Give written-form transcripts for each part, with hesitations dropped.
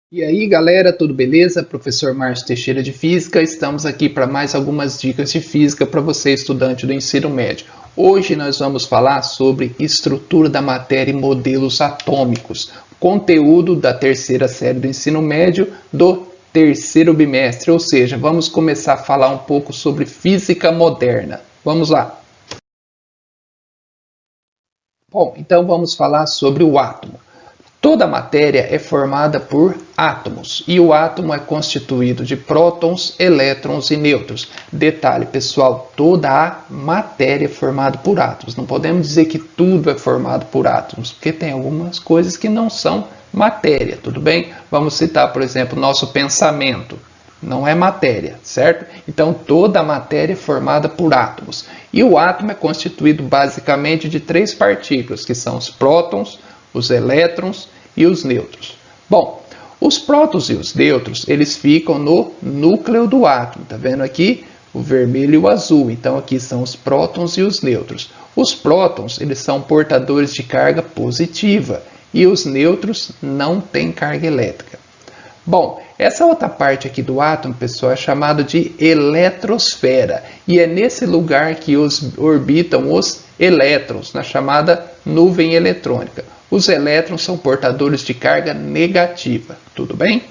E aí galera, tudo beleza? Professor Márcio Teixeira de Física, estamos aqui para mais algumas dicas de Física para você estudante do ensino médio. Hoje nós vamos falar sobre estrutura da matéria e modelos atômicos, conteúdo da terceira série do ensino médio do terceiro bimestre, ou seja, vamos começar a falar um pouco sobre física moderna. Vamos lá! Bom, então vamos falar sobre o átomo. Toda matéria é formada por átomos e o átomo é constituído de prótons, elétrons e nêutrons. Detalhe, pessoal, toda a matéria é formada por átomos. Não podemos dizer que tudo é formado por átomos, porque tem algumas coisas que não são matéria, tudo bem? Vamos citar, por exemplo, nosso pensamento. Não é matéria, certo? Então toda a matéria é formada por átomos. E o átomo é constituído basicamente de três partículas, que são os prótons, os elétrons e os nêutrons. Bom, os prótons e os nêutrons, eles ficam no núcleo do átomo. Tá vendo aqui? O vermelho e o azul. Então aqui são os prótons e os nêutrons. Os prótons, eles são portadores de carga positiva e os nêutrons não têm carga elétrica. Bom, essa outra parte aqui do átomo, pessoal, é chamada de eletrosfera. E é nesse lugar que orbitam os elétrons, na chamada nuvem eletrônica. Os elétrons são portadores de carga negativa, tudo bem?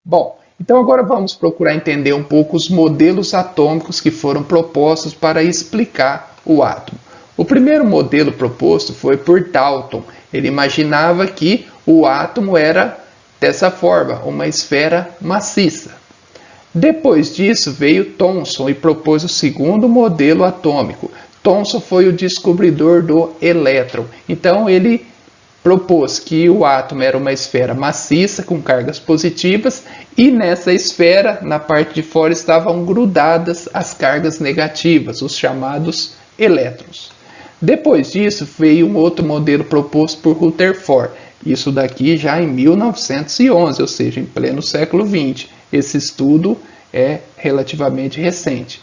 Bom, então agora vamos procurar entender um pouco os modelos atômicos que foram propostos para explicar o átomo. O primeiro modelo proposto foi por Dalton. Ele imaginava que o átomo era dessa forma, uma esfera maciça. Depois disso veio Thomson e propôs o segundo modelo atômico. Thomson foi o descobridor do elétron. Então ele propôs que o átomo era uma esfera maciça com cargas positivas e nessa esfera, na parte de fora, estavam grudadas as cargas negativas, os chamados elétrons. Depois disso veio um outro modelo proposto por Rutherford. Isso daqui já em 1911, ou seja, em pleno século XX. Esse estudo é relativamente recente.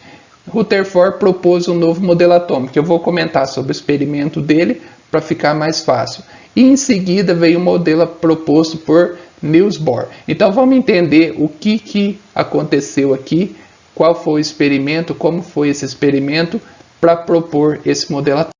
Rutherford propôs um novo modelo atômico. Eu vou comentar sobre o experimento dele para ficar mais fácil. E em seguida veio o modelo proposto por Niels Bohr. Então vamos entender o que aconteceu aqui, qual foi o experimento, como foi esse experimento para propor esse modelo atômico.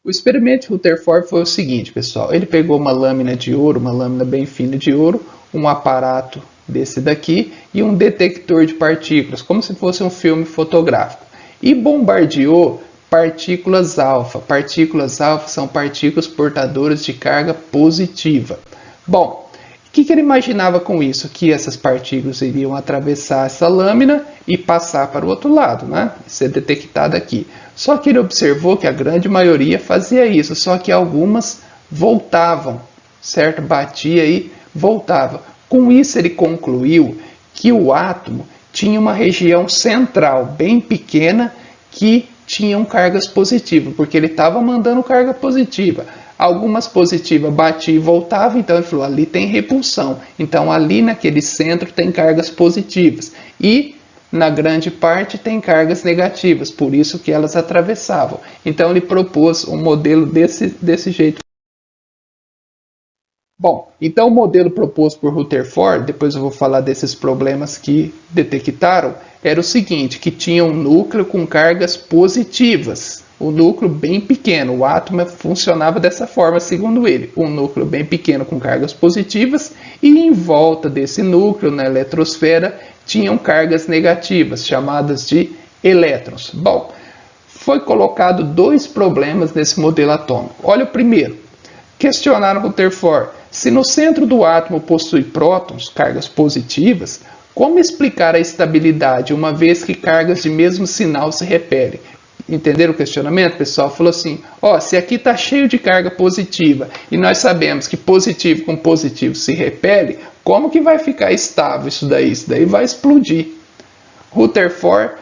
O experimento de Rutherford foi o seguinte, pessoal. Ele pegou uma lâmina de ouro, uma lâmina bem fina de ouro, um aparato desse daqui e um detector de partículas, como se fosse um filme fotográfico. E bombardeou partículas alfa. Partículas alfa são partículas portadoras de carga positiva. Bom, o que ele imaginava com isso? Que essas partículas iriam atravessar essa lâmina e passar para o outro lado, né? Ser detectada aqui. Só que ele observou que a grande maioria fazia isso, só que algumas voltavam, certo? Batia e voltava. Com isso ele concluiu que o átomo tinha uma região central bem pequena que tinham cargas positivas, porque ele estava mandando carga positiva. Algumas positivas batiam e voltavam, então ele falou, ali tem repulsão. Então ali naquele centro tem cargas positivas. E na grande parte tem cargas negativas, por isso que elas atravessavam. Então ele propôs um modelo desse jeito. Bom, então o modelo proposto por Rutherford, depois eu vou falar desses problemas que detectaram, era o seguinte, que tinha um núcleo com cargas positivas. O núcleo bem pequeno, o átomo funcionava dessa forma, segundo ele. Um núcleo bem pequeno com cargas positivas e em volta desse núcleo, na eletrosfera, tinham cargas negativas, chamadas de elétrons. Bom, foi colocado dois problemas nesse modelo atômico. Olha o primeiro. Questionaram Rutherford, se no centro do átomo possui prótons, cargas positivas, como explicar a estabilidade, uma vez que cargas de mesmo sinal se repelem? Entenderam o questionamento, pessoal? Falou assim, se aqui está cheio de carga positiva e nós sabemos que positivo com positivo se repele, como que vai ficar estável isso daí? Isso daí vai explodir. Rutherford,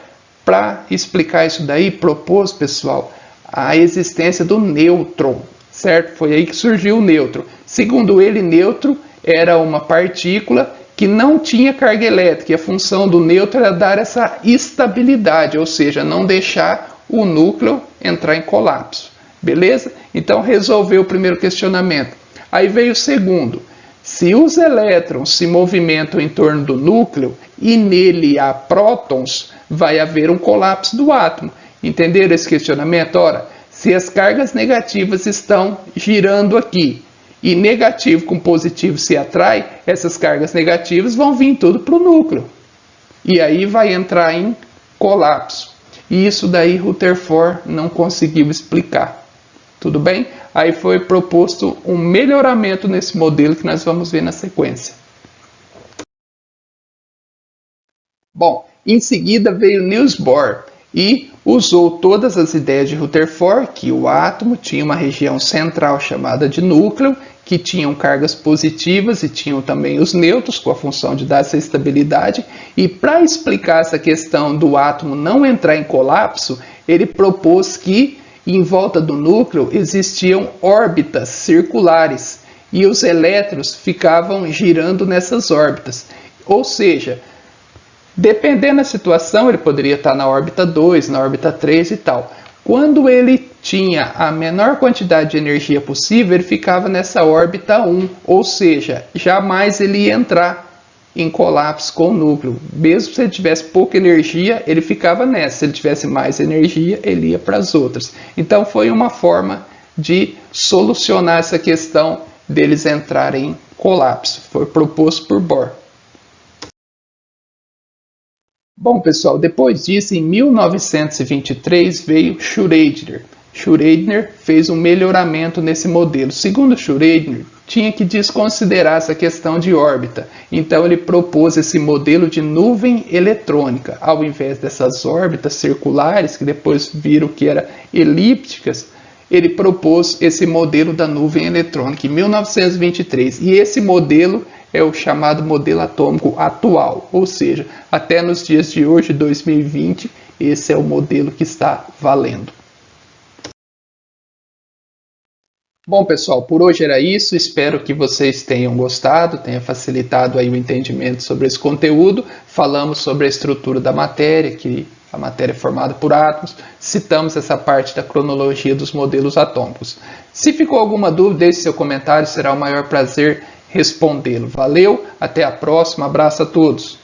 para explicar isso daí, propôs, pessoal, a existência do nêutron, certo? Foi aí que surgiu o nêutron. Segundo ele, nêutron era uma partícula que não tinha carga elétrica e a função do nêutron era dar essa estabilidade, ou seja, não deixar o núcleo entrar em colapso. Beleza? Então resolveu o primeiro questionamento. Aí veio o segundo. Se os elétrons se movimentam em torno do núcleo e nele há prótons, vai haver um colapso do átomo. Entenderam esse questionamento? Ora, se as cargas negativas estão girando aqui e negativo com positivo se atrai, essas cargas negativas vão vir tudo para o núcleo. E aí vai entrar em colapso. E isso daí Rutherford não conseguiu explicar. Tudo bem? Aí foi proposto um melhoramento nesse modelo que nós vamos ver na sequência. Bom, em seguida veio Niels Bohr e usou todas as ideias de Rutherford, que o átomo tinha uma região central chamada de núcleo, que tinham cargas positivas e tinham também os nêutrons, com a função de dar essa estabilidade. E para explicar essa questão do átomo não entrar em colapso, ele propôs que em volta do núcleo existiam órbitas circulares e os elétrons ficavam girando nessas órbitas. Ou seja, dependendo da situação, ele poderia estar na órbita 2, na órbita 3 e tal. Quando ele tinha a menor quantidade de energia possível, ele ficava nessa órbita 1, ou seja, jamais ele ia entrar em colapso com o núcleo. Mesmo se ele tivesse pouca energia, ele ficava nessa. Se ele tivesse mais energia, ele ia para as outras. Então foi uma forma de solucionar essa questão deles entrarem em colapso. Foi proposto por Bohr. Bom, pessoal, depois disso, em 1923, veio Schrödinger. Schrödinger fez um melhoramento nesse modelo. Segundo Schrödinger, tinha que desconsiderar essa questão de órbita. Então, ele propôs esse modelo de nuvem eletrônica. Ao invés dessas órbitas circulares, que depois viram que eram elípticas, ele propôs esse modelo da nuvem eletrônica em 1923. E esse modelo é o chamado modelo atômico atual, ou seja, até nos dias de hoje, 2020, esse é o modelo que está valendo. Bom, pessoal, por hoje era isso. Espero que vocês tenham gostado, tenha facilitado aí o entendimento sobre esse conteúdo. Falamos sobre a estrutura da matéria, que a matéria é formada por átomos. Citamos essa parte da cronologia dos modelos atômicos. Se ficou alguma dúvida, deixe seu comentário, será o maior prazer respondê-lo. Valeu, até a próxima, abraço a todos.